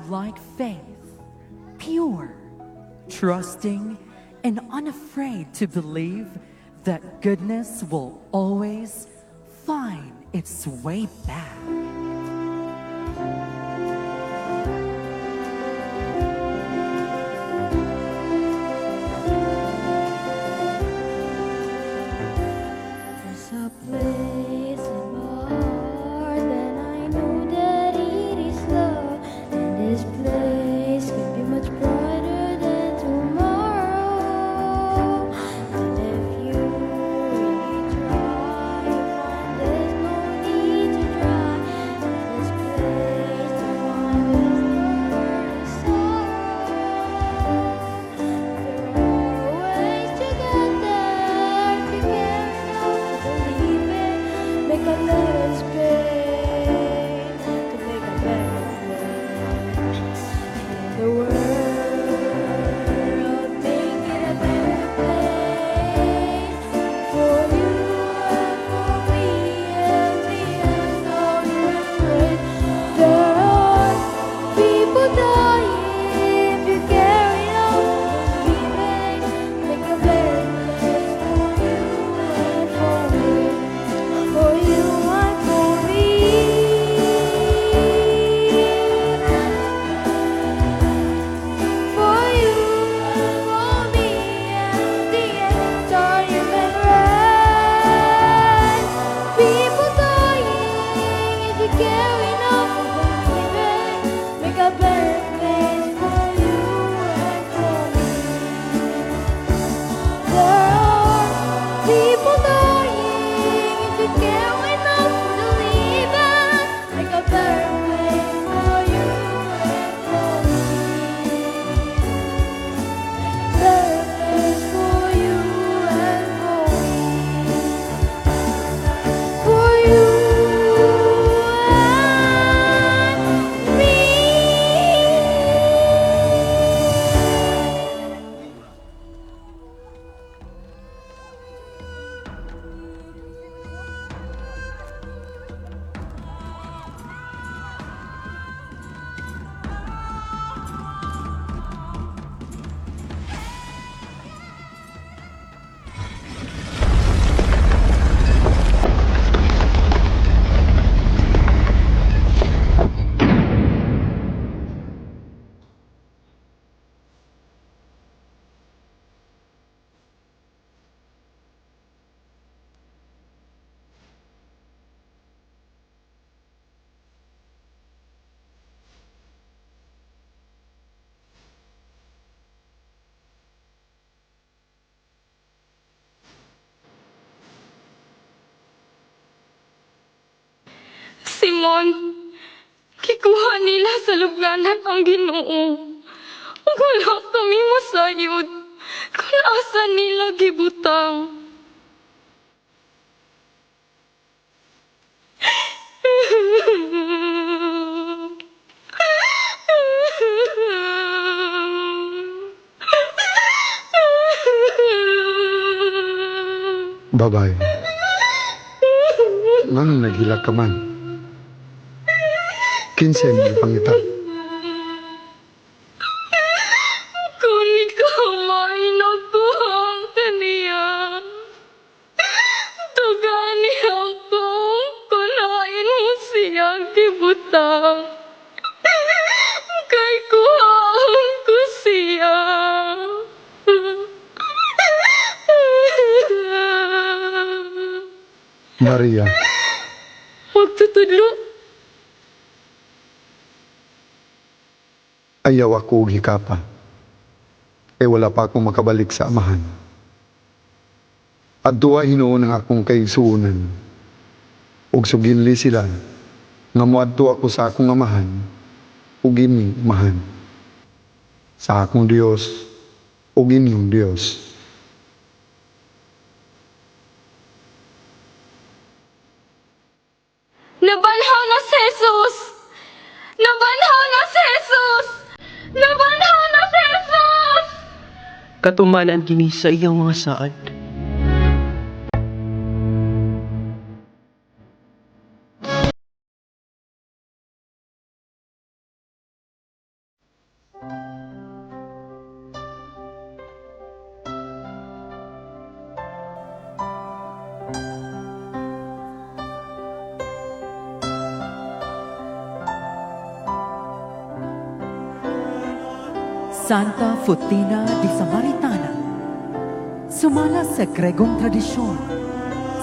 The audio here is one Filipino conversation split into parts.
childlike faith, pure, trusting, and unafraid to believe that goodness will always find its way back. There's a place in my heart that I know that it is love, and this place can be much brighter than tomorrow. And if you really try, you'll find there's no need to try. This place to find is never sorrow. There are ways to get there if you care enough to believe it. Make a little space to make a better place in the world. Make it a better place for you and for me and the end of human race. There are people dying if you care enough to believe it. Make a better place for you and for me. For you and for me. For you and for me and the entire human race. People dying if you care enough to believe it. Make a better place for you and for me. There are people dying if you care enough to believe it. Make a better place for you and for me. Better place for you and for me. For you and me. Simon, kikuha nila sa lubnganan ang Ginoo. Ug wala kami masayod kung asa nila gibutang. Babae, nganong naghilak ka man? Kinsay mo pangita? Kung ikaw mainag ko ang kaniya, tugani ako kunain mo siyang gibutang. Kay kuhaan ko siya. Maria, Magtutudlo. ayaw ako hikapa. Wala pa akong makabalik sa amahan. At duwa hinuon ang akong kaigsuunan. Ug suginli sila, nga moadto ako sa akong amahan, ug ini mahan. Sa akong Dios, ug inyong Dios. Nabanhaw na si Jesus! Nabanhaw na si Jesus! Nabanhaw na si Jesus! Katumanan kini sa iyang mga saad. Santa Fotina di Samaritana. Sumala sa Gregong tradisyon,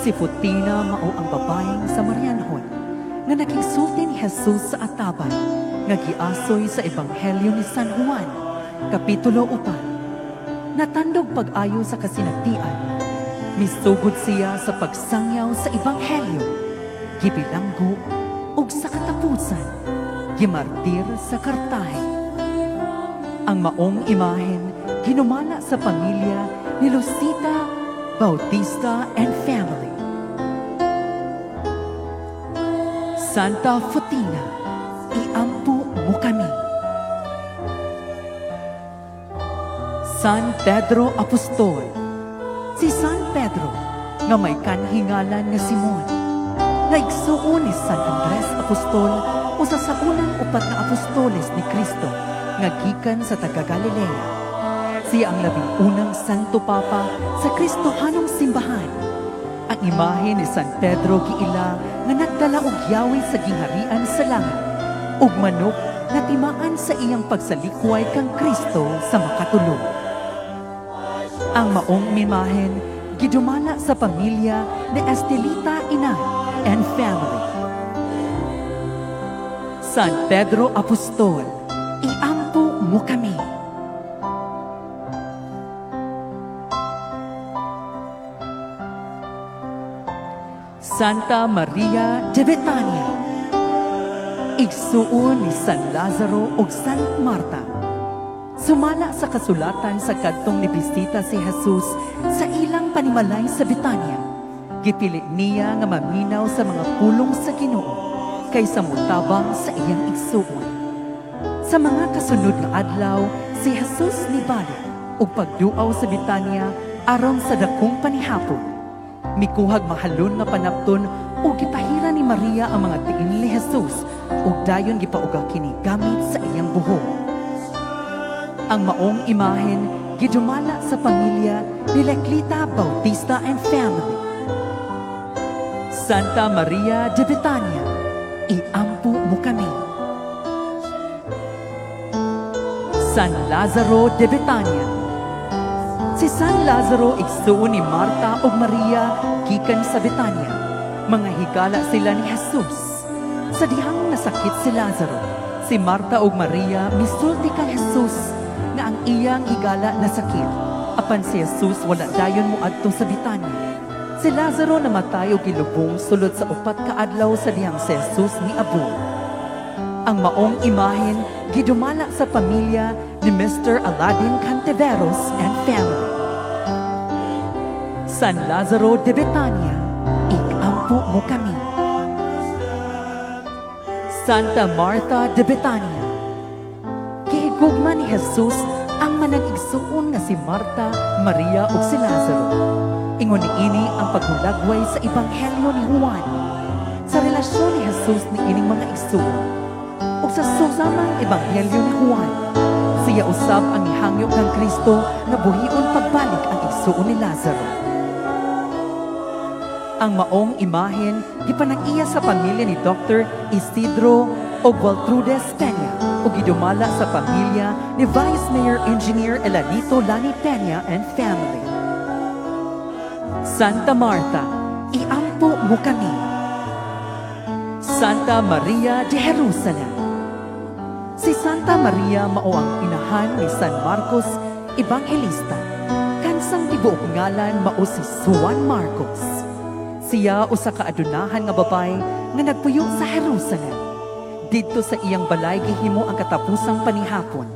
si Fotina mao ang babaeng Samarianhon nga nakigsulti ni Jesus sa atabay nga giasoy sa Ebanghelyo ni San Juan, Kapitulo 4. Natandog pag-ayo sa kasinatian, misugod siya sa pagsangyaw sa Ebanghelyo, gibilanggo ug sa katapusan, gimartir sa Kartahe. Ang maong imahen ginumala sa pamilya ni Lucita Bautista and family. Santa Fotina, iampo mo kami. San Pedro Apostol. Si San Pedro nga may kanhingalan nga Simon, naigsuon ni San Andres Apostol usa sa unang upat na apostoles ni Kristo nga gikan sa taga Galilea. Siya ang labing-unang Santo Papa sa Kristohanong simbahan. Ang imahe ni San Pedro giila nga nagdala og yawi sa gingharian sa langit ug manok nga timaan sa iyang pagsalikway kang Kristo sa makatulog. Ang maong imahen gidumala sa pamilya ni Estelita Ina and family. San Pedro Apostol, iampo mo kami. Santa Maria de Betania. Igsuon ni San Lazaro ug San Marta. Sumala sa kasulatan sa kadtong nibisita si Jesus sa ilang panimalay sa Betania. Gipili niya nga maminaw sa mga pulong sa Ginoo kaysa mutabang sa iyang igsuon. Sa mga kasunod nga adlaw, si Jesus nibalik ug pagduaw sa Betania aron sa dakong panihapon. Mikuhag mahalon nga panapton ug gipahira ni Maria ang mga tiin ni Jesus ug dayon gipauga kini gamit sa iyang buhok. Ang maong imahen gidumala sa pamilya ni Leclita Bautista and family. Santa Maria de Betania, iampo mo kami. San Lazaro de Betania. Si San Lazaro igsuon ni Marta ug Maria gikan sa Betania. Mga higala sila ni Jesus. Sa dihang nasakit si Lazaro, si Marta ug Maria misulti kang Jesus nga ang iyang higala nasakit. Apan si Jesus wala dayon moadto sa Betania. Si Lazaro namatay og gilubong sulod sa upat ka adlaw sa dihang si Jesus niabong. Ang maong imahen gidumala sa pamilya ni Mr. Aladin Cantiveros and family. San Lazaro de Betania, iampo mo kami. Santa Marta de Betania. Gihigugma ni Jesus ang manag-igsuon nga si Marta, Maria ug si Lazaro. Ingon niini ang paghulagway sa Ebanghelyo ni Juan. Sa relasyon ni Jesus ni ining mga igsuon ug sa susamang Ebanghelyo ni Juan, siya usab ang ihangyo kang Kristo nga buhion pagbalik ang igsuon ni Lazaro. Ang maong imahen gipanag-iya sa pamilya ni Dr. Isidro ug Waltrudes Peña ug gidumala sa pamilya ni Vice Mayor Engineer Elanito Lani Peña and family. Santa Marta, iampo mo kami. Santa Maria de Jerusalem. Si Santa Maria mao ang inahan ni San Marcos Evangelista. Kansang tibuok ngalan mao si Juan Marcos. Siya usa ka adunahan nga babay nga nagpuyo sa Jerusalem. Didto sa iyang balay gihimo ang katapusang panihapon.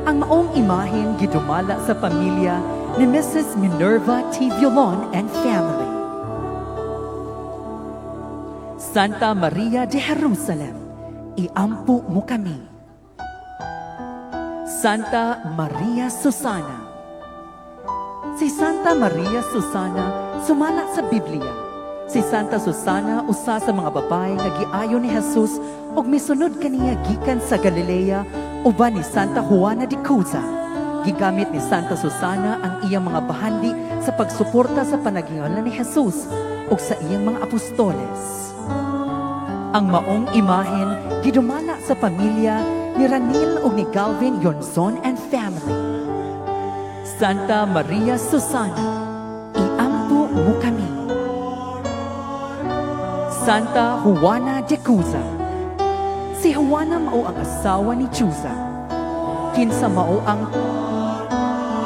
Ang maong imahen gidumala sa pamilya ni Mrs. Minerva T. Violon and family. Santa Maria de Jerusalem, iampo mo kami. Santa Maria Susana. Si Santa Maria Susana sumala sa Biblia. Si Santa Susana usa sa mga babay nga giayo ni Jesus ug misunod kaniya gikan sa Galilea uban ni Santa Juana de Cuza. Gigamit ni Santa Susana ang iyang mga bahandi sa pagsuporta sa panagingalan ni Jesus ug sa iyang mga apostoles. Ang maong imahen gidumala sa pamilya ni Ranil ug ni Galvin Yonzon and family. Santa Maria Susana, iampo mo kami. Santa Juana de Cuza, si Juana mao ang asawa ni Chuza. Kinsa mao ang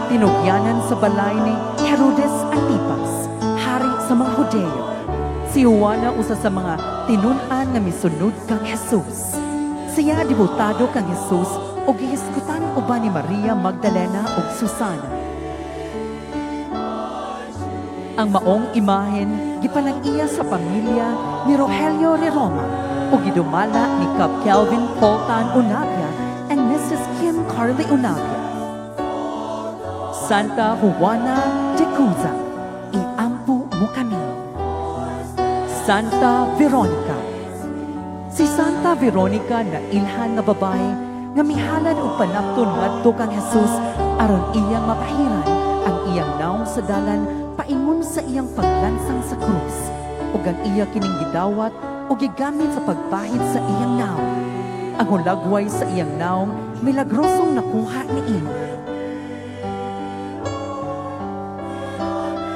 tinugyanan sa balay ni Herodes Antipas, hari sa mga Hudeo. Si Juana usa sa mga tinun-an nga misunod kang Jesus. Siya debutado kang Jesus o gihisgutan uban ni Maria Magdalena ug Susana. Ang maong imahen gipalang-iya sa pamilya ni Rogelio Roma o gidumala ni Cap Calvin Poltan Unabia and Mrs. Kim Carly Unabia. Santa Juana de Cuza, iampo mo kami. Santa Veronica, si Santa Veronica na ilhan nga babae nga mihalad og panapton ngadto kang Jesus aron iyang mapahiran ang iyang naong sa dalan paingon sa iyang paglansang sa krus ug ang iya kining gidawat o gigamit sa pagpahid sa iyang naong. Ang hulagway sa iyang naong milagrosong nakuha ni imo.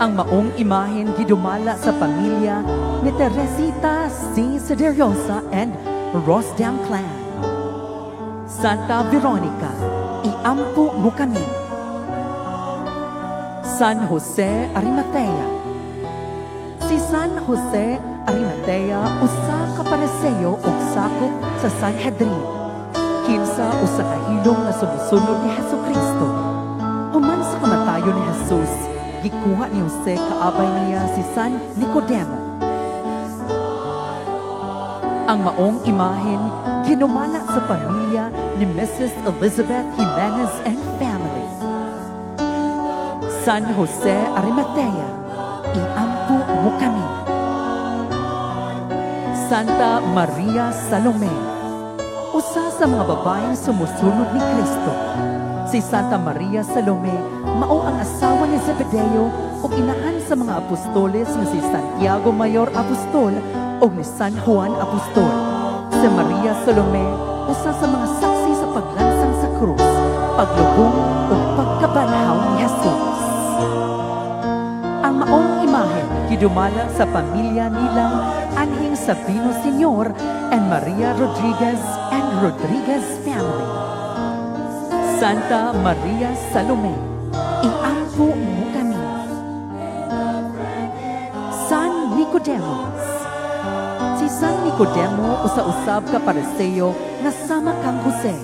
Ang maong imahen gidumala sa pamilya ni Teresita C. Sederiosa and Rosdam clan. Santa Veronica, iampo mo kami. San Jose Arimatea, si San Jose Arimatea usa ka pariseo ug sakop sa Sanhedrin. Kinsa usa ka hilong nga sumusunod ni Jesucristo. Human sa kamatayon ni Jesus, gikuha ni Jose kaabay niya si San Nicodemo. Ang maong imahen ginumala sa pamilya ni Mrs. Elizabeth Jimenez and family. San Jose Arimatea, iampo mo kami. Santa Maria Salome, usa sa mga babaeng sumusunod ni Kristo. Si Santa Maria Salome mao ang asawa ni Zebedeo ug inahan sa mga apostoles nga si Santiago Mayor Apostol ug ni San Juan Apostol. Si Maria Salome usa sa mga saksi sa paglansang sa krus, paglubong ug pagkabanhaw ni Jesus. Ang maong imahen gidumala sa pamilya nilang Anhing Sabino Sr. and Maria Rodriguez and Rodriguez family. Santa Maria Salome, iampo mo kami. San Nicodemus, si San Nicodemo usa-usab ka pariseo nga sama kang Jose,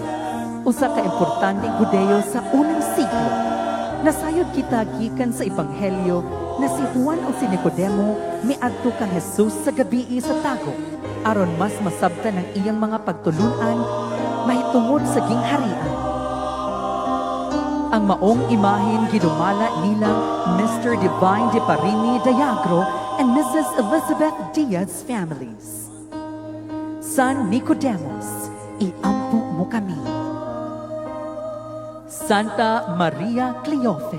usa ka importanteng Hudeo sa unang siglo. Nasayod kita gikan sa ebanghelyo na si Juan o si Nicodemo miadto kang Jesus sa gabii sa tago aron mas masabtan ang iyang mga pagtulunan mahitungod sa gingharian. Ang maong imahen gidumala nilang Mr. Divine de Parimi Diagro and Mrs. Elizabeth Diaz families. San Nicodemus, iampo mo kami. Santa Maria Cleofe,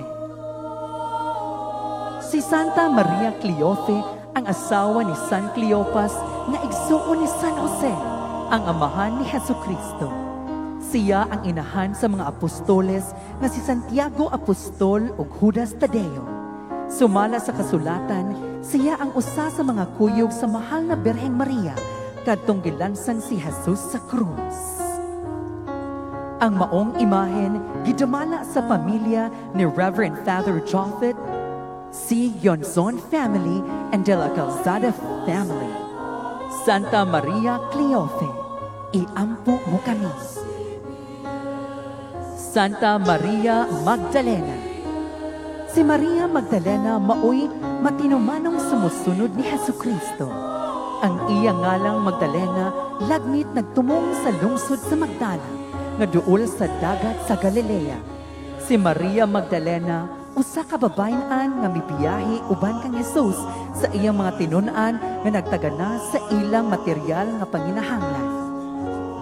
si Santa Maria Cleofe ang asawa ni San Cleopas na igsuon ni San Jose, ang amahan ni Jesucristo. Siya ang inahan sa mga apostoles na si Santiago Apostol ug Judas Tadeo. Sumala sa kasulatan, siya ang usa sa mga kuyog sa mahal na Birheng Maria kadtong gilansang si Jesus sa krus. Ang maong imahen gidumala sa pamilya ni Reverend Father Joffet, si Yonzon family and De La Calzada family. Santa Maria Cleofe, iampo mo kami. Santa Maria Magdalena, si Maria Magdalena maoy matinumanong sumusunod ni Jesucristo. Ang iya ngalang Magdalena lagmit nagtumong sa lungsod sa Magdala nga duol sa dagat sa Galilea. Si Maria Magdalena usa ka babayan nga mibiyahe uban kang Jesus sa iyang mga tinun-an nga nagtagana sa ilang material nga panginahanglan.